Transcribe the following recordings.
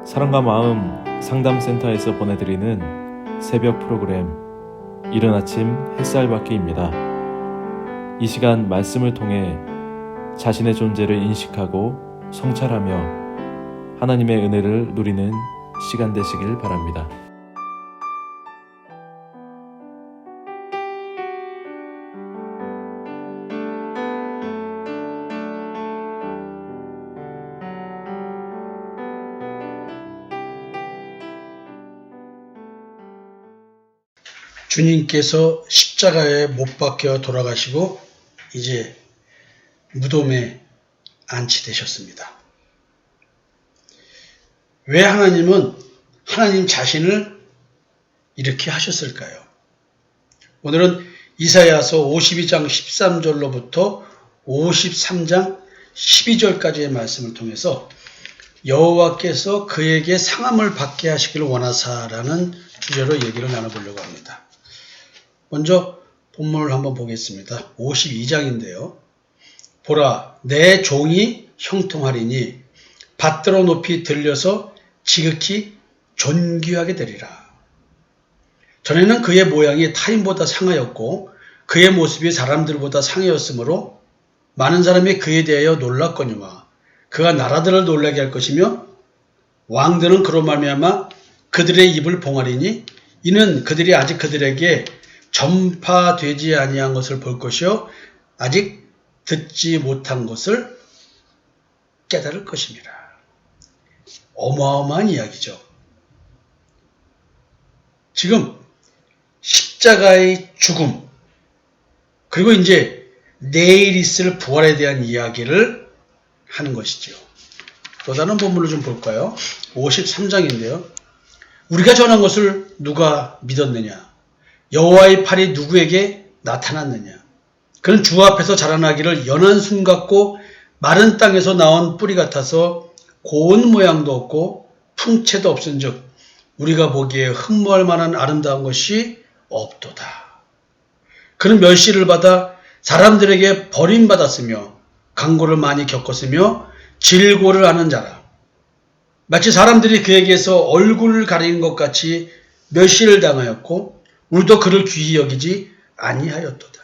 사랑과 마음 상담센터에서 보내드리는 새벽 프로그램 이른 아침 햇살받기입니다. 이 시간 말씀을 통해 자신의 존재를 인식하고 성찰하며 하나님의 은혜를 누리는 시간 되시길 바랍니다. 주님께서 십자가에 못 박혀 돌아가시고 이제 무덤에 안치되셨습니다. 왜 하나님은 하나님 자신을 이렇게 하셨을까요? 오늘은 이사야서 52장 13절로부터 53장 12절까지의 말씀을 통해서 여호와께서 그에게 상함을 받게 하시기를 원하사라는 주제로 얘기를 나눠보려고 합니다. 먼저 본문을 한번 보겠습니다. 52장인데요. 보라, 내 종이 형통하리니 받들어 높이 들려서 지극히 존귀하게 되리라. 전에는 그의 모양이 타인보다 상하였고 그의 모습이 사람들보다 상하였으므로 많은 사람이 그에 대하여 놀랐거니와 그가 나라들을 놀라게 할 것이며 왕들은 그로 말미암아 그들의 입을 봉하리니 이는 그들이 아직 그들에게 전파되지 아니한 것을 볼 것이요 아직 듣지 못한 것을 깨달을 것입니다. 어마어마한 이야기죠. 지금 십자가의 죽음 그리고 이제 내일 있을 부활에 대한 이야기를 하는 것이죠. 또 다른 본문을 좀 볼까요? 53장인데요. 우리가 전한 것을 누가 믿었느냐? 여호와의 팔이 누구에게 나타났느냐? 그는 주 앞에서 자라나기를 연한 순 같고 마른 땅에서 나온 뿌리 같아서 고운 모양도 없고 풍채도 없은즉 우리가 보기에 흠모할 만한 아름다운 것이 없도다. 그는 멸시를 받아 사람들에게 버림받았으며 강고를 많이 겪었으며 질고를 하는 자라. 마치 사람들이 그에게서 얼굴을 가리는 것 같이 멸시를 당하였고 우리도 그를 귀히 여기지 아니하였도다.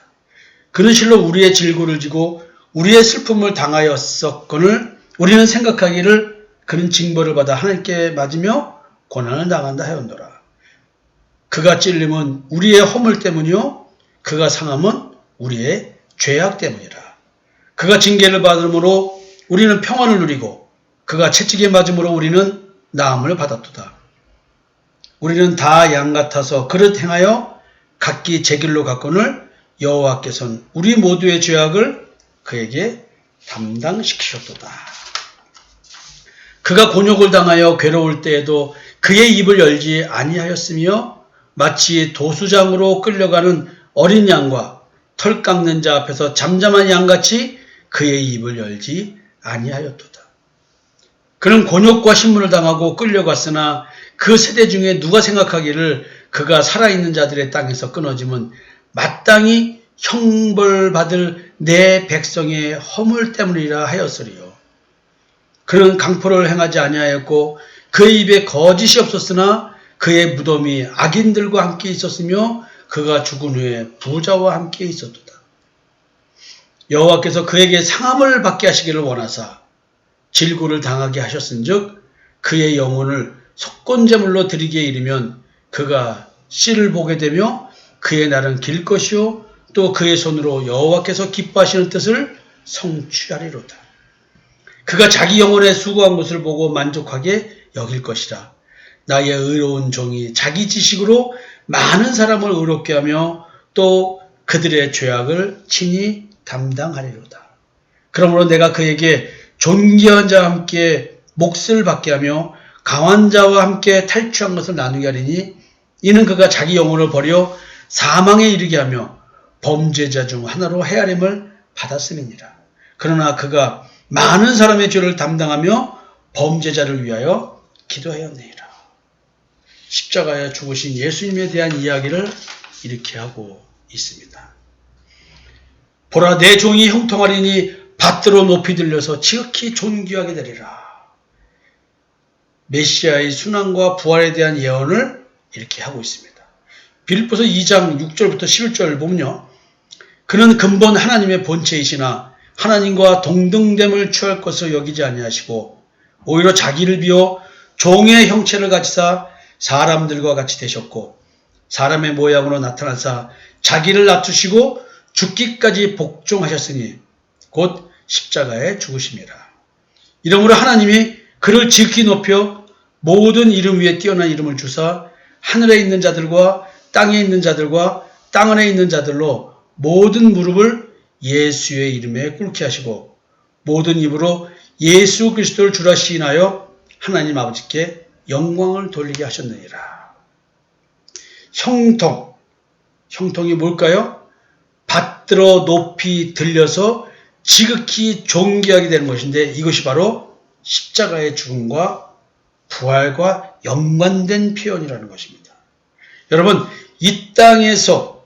그는 실로 우리의 질고를 지고 우리의 슬픔을 당하였었거늘 우리는 생각하기를 그는 징벌을 받아 하나님께 맞으며 고난을 당한다 하였노라. 그가 찔림은 우리의 허물 때문이요 그가 상함은 우리의 죄악 때문이라. 그가 징계를 받음으로 우리는 평안을 누리고 그가 채찍에 맞음으로 우리는 나음을 받았도다. 우리는 다 양 같아서 그릇 행하여 각기 제 길로 갔거늘 여호와께서는 우리 모두의 죄악을 그에게 담당시키셨도다. 그가 곤욕을 당하여 괴로울 때에도 그의 입을 열지 아니하였으며 마치 도수장으로 끌려가는 어린 양과 털 깎는 자 앞에서 잠잠한 양같이 그의 입을 열지 아니하였도다. 그는 곤욕과 신문을 당하고 끌려갔으나 그 세대 중에 누가 생각하기를 그가 살아있는 자들의 땅에서 끊어짐은 마땅히 형벌받을 내 백성의 허물 때문이라 하였으리요. 그는 강포를 행하지 아니하였고 그의 입에 거짓이 없었으나 그의 무덤이 악인들과 함께 있었으며 그가 죽은 후에 부자와 함께 있었도다. 여호와께서 그에게 상함을 받게 하시기를 원하사 질고를 당하게 하셨은즉 그의 영혼을 속건제물로 드리기에 이르면 그가 씨를 보게 되며 그의 날은 길 것이요 또 그의 손으로 여호와께서 기뻐하시는 뜻을 성취하리로다. 그가 자기 영혼에 수고한 것을 보고 만족하게 여길 것이라. 나의 의로운 종이 자기 지식으로 많은 사람을 의롭게 하며 또 그들의 죄악을 친히 담당하리로다. 그러므로 내가 그에게 존귀한 자와 함께 몫을 받게 하며 강한 자와 함께 탈취한 것을 나누게 하리니 이는 그가 자기 영혼을 버려 사망에 이르게 하며 범죄자 중 하나로 헤아림을 받았음이니라. 그러나 그가 많은 사람의 죄를 담당하며 범죄자를 위하여 기도하였느니라. 십자가에 죽으신 예수님에 대한 이야기를 이렇게 하고 있습니다. 보라, 내 종이 형통하리니 밭으로 높이 들려서 지극히 존귀하게 되리라. 메시아의 순환과 부활에 대한 예언을 이렇게 하고 있습니다. 빌립보서 2장 6절부터 11절 보면요. 그는 근본 하나님의 본체이시나 하나님과 동등됨을 취할 것을 여기지 아니하시고 오히려 자기를 비워 종의 형체를 가지사 사람들과 같이 되셨고 사람의 모양으로 나타나사 자기를 낮추시고 죽기까지 복종하셨으니 곧 십자가에 죽으심이라. 이러므로 하나님이 그를 지극히 높여 모든 이름 위에 뛰어난 이름을 주사 하늘에 있는 자들과 땅에 있는 자들과 땅 안에 있는 자들로 모든 무릎을 예수의 이름에 꿇게 하시고 모든 입으로 예수 그리스도를 주라 시인하여 하나님 아버지께 영광을 돌리게 하셨느니라. 형통이 뭘까요? 받들어 높이 들려서 지극히 존귀하게 되는 것인데 이것이 바로 십자가의 죽음과 부활과 연관된 표현이라는 것입니다. 여러분, 이 땅에서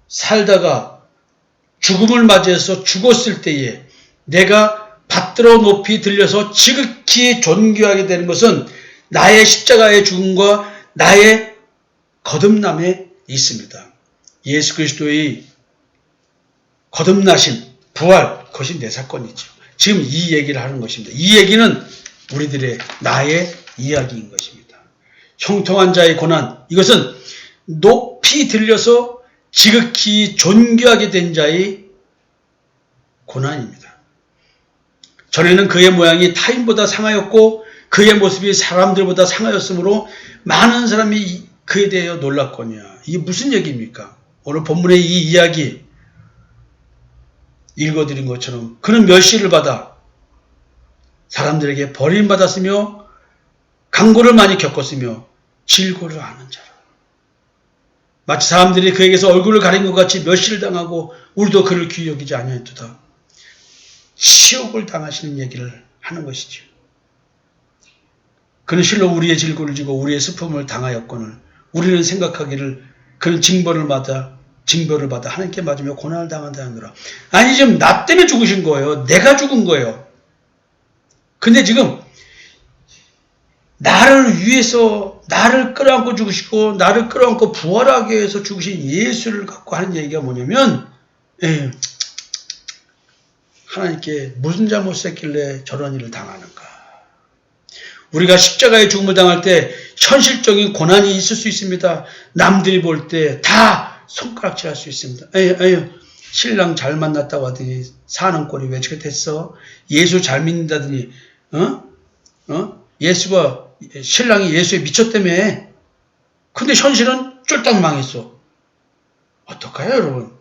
살다가 죽음을 맞이해서 죽었을 때에 내가 받들어 높이 들려서 지극히 존귀하게 되는 것은 나의 십자가의 죽음과 나의 거듭남에 있습니다. 예수 그리스도의 거듭나심, 부활, 그것이 내 사건이죠. 지금 이 얘기를 하는 것입니다. 이 얘기는 우리들의 나의 이야기인 것입니다. 형통한 자의 고난, 이것은 높이 들려서 지극히 존귀하게 된 자의 고난입니다. 전에는 그의 모양이 타인보다 상하였고 그의 모습이 사람들보다 상하였으므로 많은 사람이 그에 대하여 놀랐거니와. 이게 무슨 얘기입니까? 오늘 본문의 이 이야기 읽어드린 것처럼 그는 멸시를 받아 사람들에게 버림받았으며 강고를 많이 겪었으며 질고를 아는 자라. 마치 사람들이 그에게서 얼굴을 가린 것 같이 멸시를 당하고 우리도 그를 귀히 여기지 아니하였도다. 치욕을 당하시는 얘기를 하는 것이죠. 그는 실로 우리의 질고를 지고 우리의 슬픔을 당하였거늘 우리는 생각하기를 그는 징벌을 받아 하나님께 맞으며 고난을 당한다느라. 아니 지금 나 때문에 죽으신 거예요. 내가 죽은 거예요. 근데 지금 나를 위해서 나를 끌어안고 죽으시고 나를 끌어안고 부활하기 위해서 죽으신 예수를 갖고 하는 얘기가 뭐냐면 하나님께 무슨 잘못을 했길래 저런 일을 당하는가. 우리가 십자가의 죽음을 당할 때 현실적인 고난이 있을 수 있습니다. 남들이 볼 때 다 손가락질 할 수 있습니다. 신랑 잘 만났다고 하더니 사는 꼴이 왜 저렇게 됐어? 예수 잘 믿는다더니 신랑이 예수에 미쳤다며. 근데 현실은 쫄딱 망했어. 어떡해요 여러분?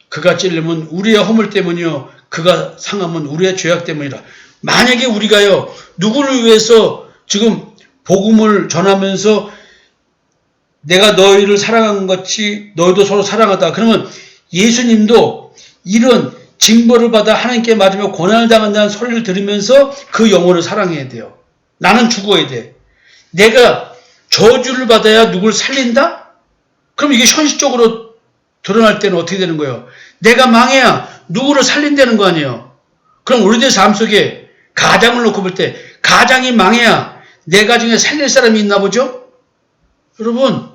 그가 찔리면 우리의 허물 때문이요 그가 상하면 우리의 죄악 때문이라. 만약에 우리가요 누구를 위해서 지금 복음을 전하면서 내가 너희를 사랑한 것 같이 너희도 서로 사랑하다. 그러면 예수님도 이런 징벌을 받아 하나님께 맞으며 고난을 당한다는 소리를 들으면서 그 영혼을 사랑해야 돼요. 나는 죽어야 돼. 내가 저주를 받아야 누굴 살린다? 그럼 이게 현실적으로 드러날 때는 어떻게 되는 거예요? 내가 망해야 누구를 살린다는 거 아니에요. 그럼 우리들 삶 속에 가장을 놓고 볼 때 가장이 망해야 내 가정에 살릴 사람이 있나 보죠? 여러분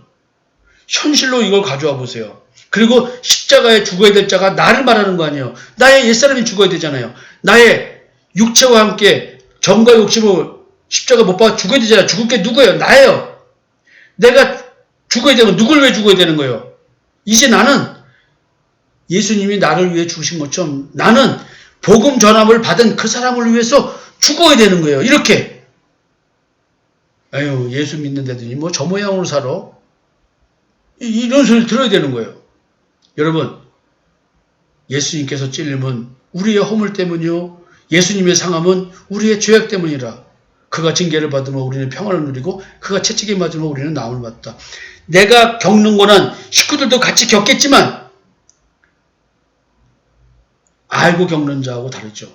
현실로 이걸 가져와 보세요. 그리고 십자가에 죽어야 될 자가 나를 말하는 거 아니에요. 나의 옛사람이 죽어야 되잖아요. 나의 육체와 함께 정과 욕심을 십자가 못 박아 죽어야 되잖아요. 죽을 게 누구예요? 나예요. 내가 죽어야 되면 누굴 왜 죽어야 되는 거예요? 이제 나는 예수님이 나를 위해 죽으신 것처럼 나는 복음 전함을 받은 그 사람을 위해서 죽어야 되는 거예요. 이렇게. 예수 믿는다더니 뭐 저 모양으로 살아? 이런 소리를 들어야 되는 거예요. 여러분, 예수님께서 찔림은 우리의 허물 때문이요. 예수님의 상함은 우리의 죄악 때문이라. 그가 징계를 받으면 우리는 평안을 누리고 그가 채찍에 맞으면 우리는 나음을 받다. 내가 겪는 고난 식구들도 같이 겪겠지만 알고 겪는 자하고 다르죠.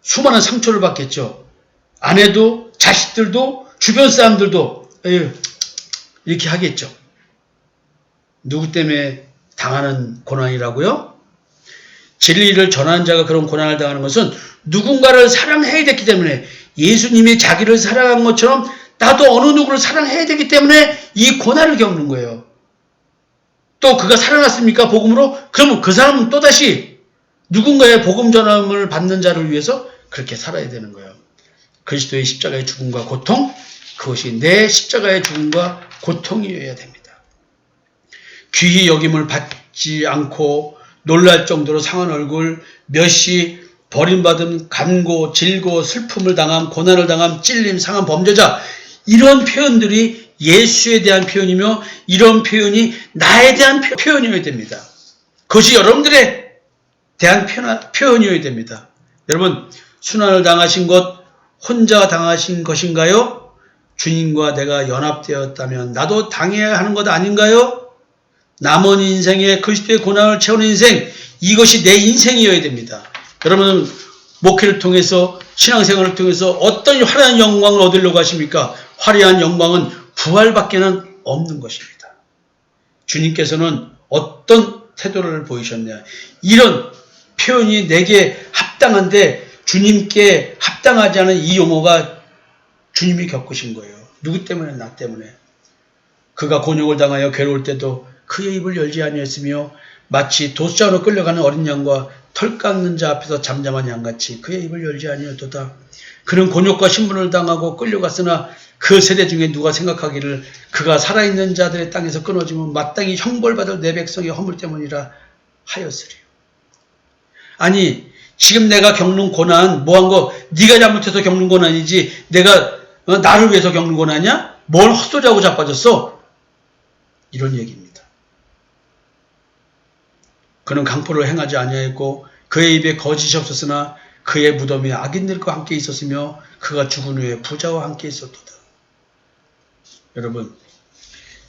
수많은 상처를 받겠죠. 아내도 자식들도 주변 사람들도 이렇게 하겠죠. 누구 때문에 당하는 고난이라고요? 진리를 전하는 자가 그런 고난을 당하는 것은 누군가를 사랑해야 됐기 때문에 예수님이 자기를 사랑한 것처럼 나도 어느 누구를 사랑해야 되기 때문에 이 고난을 겪는 거예요. 또 그가 살아났습니까? 복음으로? 그러면 그 사람은 또다시 누군가의 복음 전함을 받는 자를 위해서 그렇게 살아야 되는 거예요. 그리스도의 십자가의 죽음과 고통, 그것이 내 십자가의 죽음과 고통이어야 됩니다. 귀히 여김을 받지 않고 놀랄 정도로 상한 얼굴, 멸시, 버림받음, 간고, 질고, 슬픔을 당함, 고난을 당함, 찔림, 상한 범죄자, 이런 표현들이 예수에 대한 표현이며 이런 표현이 나에 대한 표현이어야 됩니다. 그것이 여러분들에 대한 표현이어야 됩니다. 여러분, 순환을 당하신 것 혼자 당하신 것인가요? 주님과 내가 연합되었다면 나도 당해야 하는 것 아닌가요? 남은 인생에 그리스도의 고난을 채우는 인생, 이것이 내 인생이어야 됩니다. 여러분, 목회를 통해서 신앙생활을 통해서 어떤 화려한 영광을 얻으려고 하십니까? 화려한 영광은 부활밖에는 없는 것입니다. 주님께서는 어떤 태도를 보이셨냐? 이런 표현이 내게 합당한데 주님께 합당하지 않은 이 용어가 주님이 겪으신 거예요. 누구 때문에? 나 때문에. 그가 곤욕을 당하여 괴로울 때도 그의 입을 열지 아니했으며 마치 도수장으로 끌려가는 어린 양과 털 깎는 자 앞에서 잠잠한 양같이 그의 입을 열지 아니었도다. 그는 곤욕과 신분을 당하고 끌려갔으나 그 세대 중에 누가 생각하기를 그가 살아있는 자들의 땅에서 끊어지면 마땅히 형벌받을 내 백성의 허물 때문이라 하였으리요. 아니, 지금 내가 겪는 고난, 뭐한 거, 네가 잘못해서 겪는 고난이지 내가 나를 위해서 겪는 고난이냐? 뭘 헛소리하고 자빠졌어? 이런 얘기입니다. 그는 강포를 행하지 아니하였고 그의 입에 거짓이 없었으나 그의 무덤에 악인들과 함께 있었으며 그가 죽은 후에 부자와 함께 있었도다. 여러분,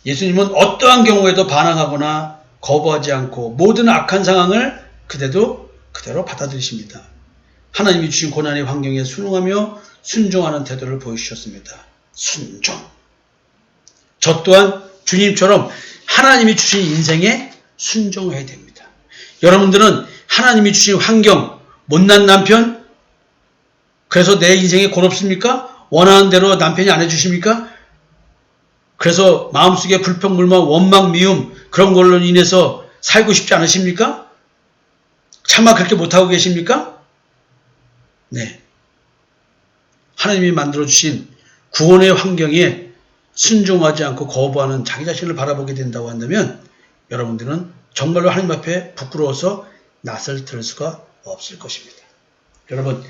예수님은 어떠한 경우에도 반항하거나 거부하지 않고 모든 악한 상황을 그대로 받아들이십니다. 하나님이 주신 고난의 환경에 순응하며 순종하는 태도를 보여주셨습니다. 순종. 저 또한 주님처럼 하나님이 주신 인생에 순종해야 됩니다. 여러분들은 하나님이 주신 환경, 못난 남편, 그래서 내 인생이 고롭습니까? 원하는 대로 남편이 안 해주십니까? 그래서 마음속에 불평, 불만, 원망, 미움 그런 걸로 인해서 살고 싶지 않으십니까? 차마 그렇게 못하고 계십니까? 네. 하나님이 만들어주신 구원의 환경에 순종하지 않고 거부하는 자기 자신을 바라보게 된다고 한다면 여러분들은 정말로 하나님 앞에 부끄러워서 낯을 들 수가 없을 것입니다. 여러분,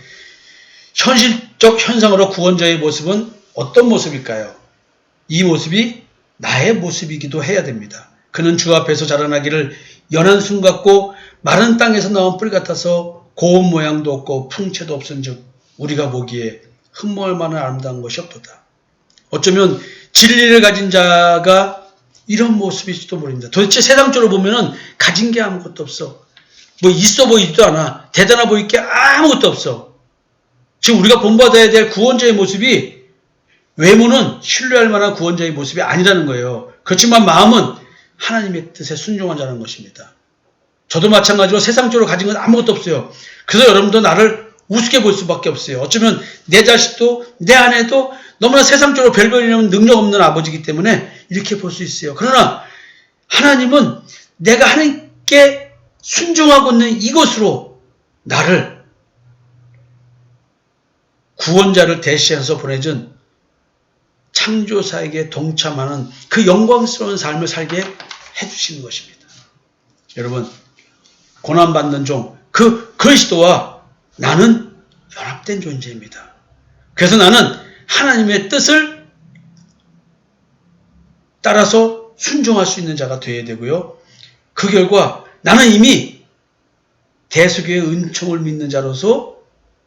현실적 현상으로 구원자의 모습은 어떤 모습일까요? 이 모습이 나의 모습이기도 해야 됩니다. 그는 주 앞에서 자라나기를 연한 순 같고 마른 땅에서 나온 뿔 같아서 고운 모양도 없고 풍채도 없은즉 우리가 보기에 흠모할 만한 아름다운 것이 없도다. 어쩌면 진리를 가진 자가 이런 모습일지도 모릅니다. 도대체 세상적으로 보면은 가진 게 아무것도 없어. 뭐 있어 보이지도 않아. 대단해 보일 게 아무것도 없어. 지금 우리가 본받아야 될 구원자의 모습이 외모는 신뢰할 만한 구원자의 모습이 아니라는 거예요. 그렇지만 마음은 하나님의 뜻에 순종한 자라는 것입니다. 저도 마찬가지로 세상적으로 가진 건 아무것도 없어요. 그래서 여러분도 나를 우습게 볼 수밖에 없어요. 어쩌면 내 자식도 내 아내도 너무나 세상적으로 별별이라는 능력 없는 아버지이기 때문에 이렇게 볼 수 있어요. 그러나 하나님은 내가 하나님께 순종하고 있는 이것으로 나를 구원자를 대신해서 보내준 창조사에게 동참하는 그 영광스러운 삶을 살게 해주시는 것입니다. 여러분, 고난받는 종, 그 그리스도와 나는 연합된 존재입니다. 그래서 나는 하나님의 뜻을 따라서 순종할 수 있는 자가 되어야 되고요. 그 결과 나는 이미 대속의 은총을 믿는 자로서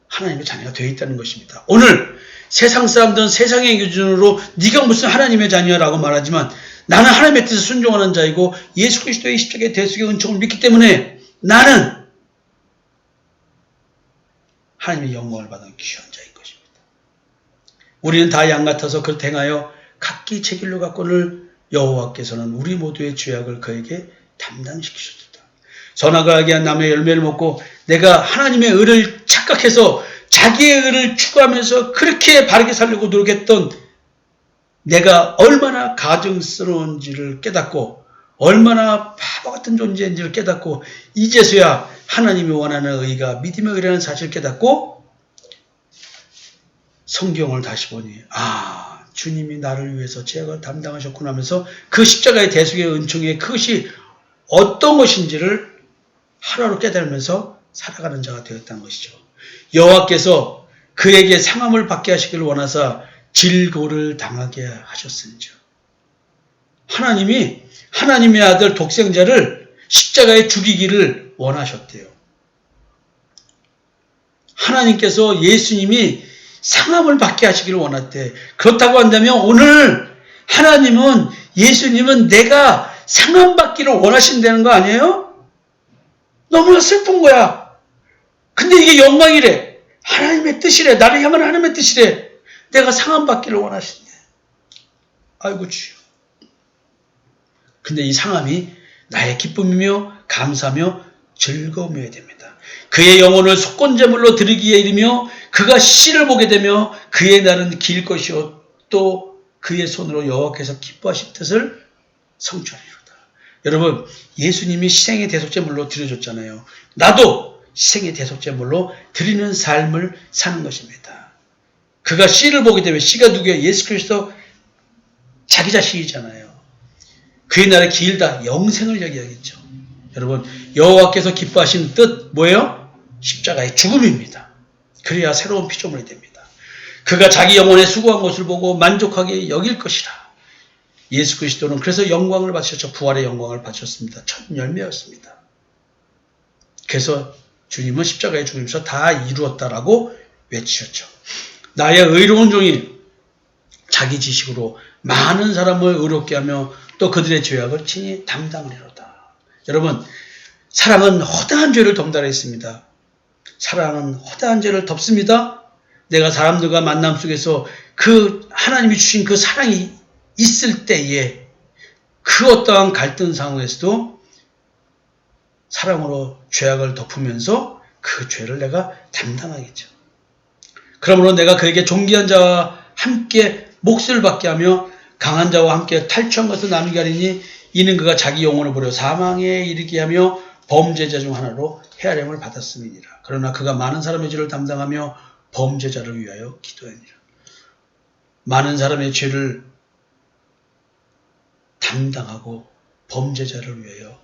하나님의 자녀가 되어 있다는 것입니다. 오늘 세상 사람들은 세상의 기준으로 네가 무슨 하나님의 자녀라고 말하지만 나는 하나님의 뜻에 순종하는 자이고 예수 그리스도의 십자가의 대속의 은총을 믿기 때문에 나는 하나님의 영광을 받은 귀한 자인 것입니다. 우리는 다 양 같아서 그를 행하여 각기 제 길로 갔거늘 여호와께서는 우리 모두의 죄악을 그에게 담당시키셨다. 선악을 알게 한 나무의 열매를 먹고 내가 하나님의 의를 착각해서 자기의 의를 추구하면서 그렇게 바르게 살려고 노력했던 내가 얼마나 가증스러운지를 깨닫고 얼마나 바보 같은 존재인지를 깨닫고 이제서야 하나님이 원하는 의가 믿음의 의라는 사실을 깨닫고 성경을 다시 보니 주님이 나를 위해서 죄악을 담당하셨구나 하면서 그 십자가의 대속의 은총에 그것이 어떤 것인지를 하루하루 깨달으면서 살아가는 자가 되었다는 것이죠. 여호와께서 그에게 상함을 받게 하시기를 원하사 질고를 당하게 하셨은지요. 하나님이 하나님의 아들 독생자를 십자가에 죽이기를 원하셨대요. 하나님께서 예수님이 상함을 받게 하시기를 원했대. 그렇다고 한다면 오늘 하나님은 예수님은 내가 상함 받기를 원하신다는 거 아니에요? 너무나 슬픈 거야. 근데 이게 영광이래. 하나님의 뜻이래. 나를 향한 하나님의 뜻이래. 내가 상함 받기를 원하신대. 아이고 주여. 근데 이 상함이 나의 기쁨이며 감사며 즐거움이어야 됩니다. 그의 영혼을 속건제물로 드리기에 이르며 그가 씨를 보게 되며 그의 날은 길 것이요 또 그의 손으로 여호와께서 기뻐하신 뜻을 성취하리로다. 여러분, 예수님이 희생의 대속제물로 드려줬잖아요. 나도 희생의 대속제물로 드리는 삶을 사는 것입니다. 그가 씨를 보게 되면 씨가 누구예요? 예수 그리스도 자기 자신이잖아요. 그의 날이 길다. 영생을 얘기하겠죠. 여러분, 여호와께서 기뻐하신 뜻 뭐예요? 십자가의 죽음입니다. 그래야 새로운 피조물이 됩니다. 그가 자기 영혼에 수고한 것을 보고 만족하게 여길 것이라. 예수 그리스도는 그래서 영광을 받으셨죠. 부활의 영광을 받으셨습니다. 첫 열매였습니다. 그래서 주님은 십자가의 죽음에서 다 이루었다라고 외치셨죠. 나의 의로운 종이 자기 지식으로 많은 사람을 의롭게 하며 또 그들의 죄악을 친히 담당하리로다. 여러분, 사랑은 허다한 죄를 덮는다 했습니다. 사랑은 허다한 죄를 덮습니다. 내가 사람들과 만남 속에서 그 하나님이 주신 그 사랑이 있을 때에 그 어떠한 갈등 상황에서도 사랑으로 죄악을 덮으면서 그 죄를 내가 담당하겠죠. 그러므로 내가 그에게 존귀한 자와 함께 몫을 받게 하며 강한 자와 함께 탈취한 것을 나누게 하리니 이는 그가 자기 영혼을 버려 사망에 이르게 하며 범죄자 중 하나로 헤아림을 받았음이니라. 그러나 그가 많은 사람의 죄를 담당하며 범죄자를 위하여 기도하니라. 많은 사람의 죄를 담당하고 범죄자를 위하여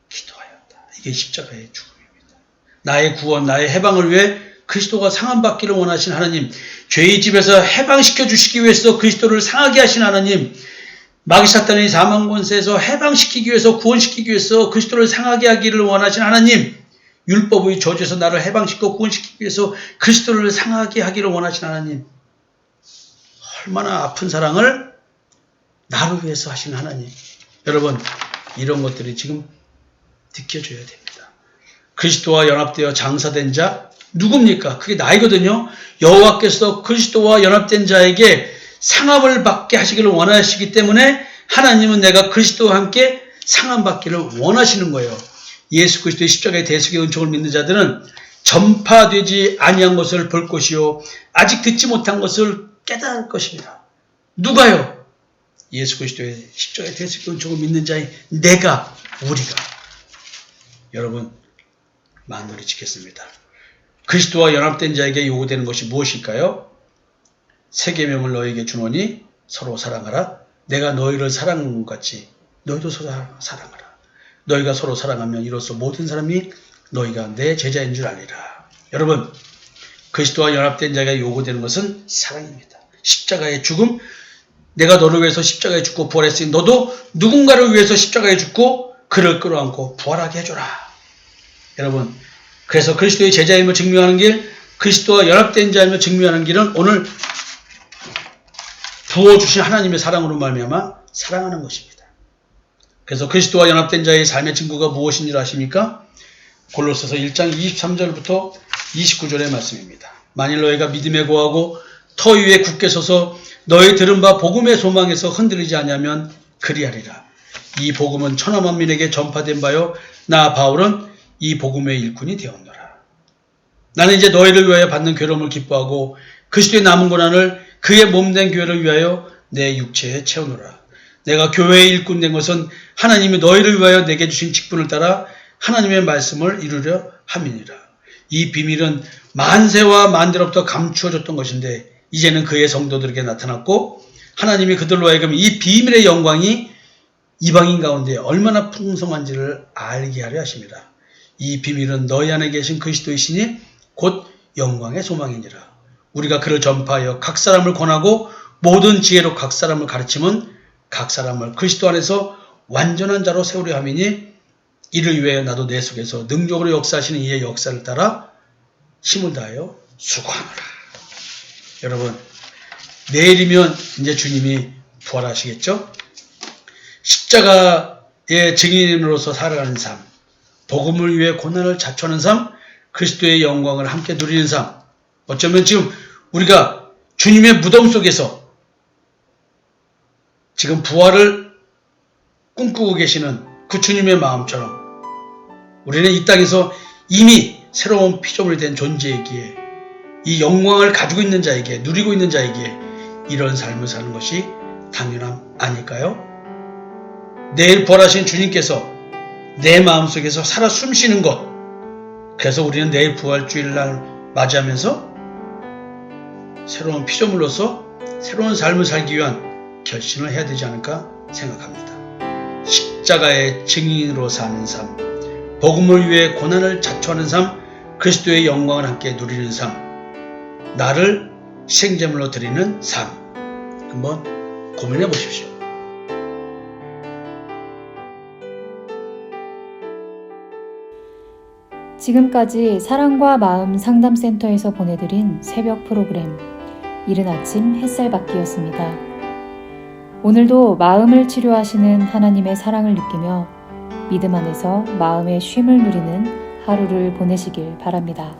기도하였다. 이게 십자가의 죽음입니다. 나의 구원, 나의 해방을 위해 그리스도가 상함받기를 원하신 하나님, 죄의 집에서 해방시켜 주시기 위해서 그리스도를 상하게 하신 하나님, 마귀 사탄의 사망 권세에서 해방시키기 위해서 구원시키기 위해서 그리스도를 상하게 하기를 원하신 하나님, 율법의 저주에서 나를 해방시키고 구원시키기 위해서 그리스도를 상하게 하기를 원하신 하나님, 얼마나 아픈 사랑을 나를 위해서 하신 하나님. 여러분, 이런 것들이 지금 느껴져야 됩니다. 그리스도와 연합되어 장사된 자 누굽니까? 그게 나이거든요. 여호와께서 그리스도와 연합된 자에게 상함을 받게 하시기를 원하시기 때문에 하나님은 내가 그리스도와 함께 상함받기를 원하시는 거예요. 예수 그리스도의 십자가의 대속의 은총을 믿는 자들은 전파되지 아니한 것을 볼 것이요 아직 듣지 못한 것을 깨달을 것입니다. 누가요? 예수 그리스도의 십자가의 대속의 은총을 믿는 자인 내가, 우리가. 여러분, 만물이 지켰습니다. 그리스도와 연합된 자에게 요구되는 것이 무엇일까요? 세 계명을 너에게 주노니 서로 사랑하라. 내가 너희를 사랑한 것 같이 너희도 서로 사랑하라. 너희가 서로 사랑하면 이로써 모든 사람이 너희가 내 제자인 줄 알리라. 여러분, 그리스도와 연합된 자에게 요구되는 것은 사랑입니다. 십자가의 죽음, 내가 너를 위해서 십자가에 죽고 부활했으니 너도 누군가를 위해서 십자가에 죽고 그를 끌어안고 부활하게 해줘라. 여러분, 그래서 그리스도의 제자임을 증명하는 길, 그리스도와 연합된 자임을 증명하는 길은 오늘 부어주신 하나님의 사랑으로 말미암아 사랑하는 것입니다. 그래서 그리스도와 연합된 자의 삶의 증거가 무엇인 줄 아십니까? 골로새서 1장 23절부터 29절의 말씀입니다. 만일 너희가 믿음에 거하고 터 위에 굳게 서서 너희 들은 바 복음의 소망에서 흔들리지 아니하면 그리하리라. 이 복음은 천하 만민에게 전파된 바요 나 바울은 이 복음의 일꾼이 되었노라. 나는 이제 너희를 위하여 받는 괴로움을 기뻐하고 그리스도의 남은 고난을 그의 몸된 교회를 위하여 내 육체에 채우노라. 내가 교회의 일꾼 된 것은 하나님이 너희를 위하여 내게 주신 직분을 따라 하나님의 말씀을 이루려 함이니라. 이 비밀은 만세와 만대로부터 감추어졌던 것인데 이제는 그의 성도들에게 나타났고 하나님이 그들로 하여금 이 비밀의 영광이 이방인 가운데 얼마나 풍성한지를 알게 하려 하십니다. 이 비밀은 너희 안에 계신 그리스도이시니 곧 영광의 소망이니라. 우리가 그를 전파하여 각 사람을 권하고 모든 지혜로 각 사람을 가르치면 각 사람을 그리스도 안에서 완전한 자로 세우려 함이니 이를 위하여 나도 내 속에서 능력으로 역사하시는 이의 역사를 따라 힘을 다하여 수고하노라. 여러분, 내일이면 이제 주님이 부활하시겠죠? 십자가의 증인으로서 살아가는 삶, 복음을 위해 고난을 자초하는 삶, 그리스도의 영광을 함께 누리는 삶. 어쩌면 지금 우리가 주님의 무덤 속에서 지금 부활을 꿈꾸고 계시는 그 주님의 마음처럼 우리는 이 땅에서 이미 새로운 피조물이 된 존재이기에 이 영광을 가지고 있는 자에게, 누리고 있는 자에게 이런 삶을 사는 것이 당연함 아닐까요? 내일 부활하신 주님께서 내 마음속에서 살아 숨쉬는 것, 그래서 우리는 내일 부활주일날 맞이하면서 새로운 피조물로서 새로운 삶을 살기 위한 결심을 해야 되지 않을까 생각합니다. 십자가의 증인으로 사는 삶, 복음을 위해 고난을 자초하는 삶, 그리스도의 영광을 함께 누리는 삶, 나를 희생제물로 드리는 삶, 한번 고민해 보십시오. 지금까지 사랑과 마음 상담센터에서 보내드린 새벽 프로그램 이른 아침 햇살받기였습니다. 오늘도 마음을 치료하시는 하나님의 사랑을 느끼며 믿음 안에서 마음의 쉼을 누리는 하루를 보내시길 바랍니다.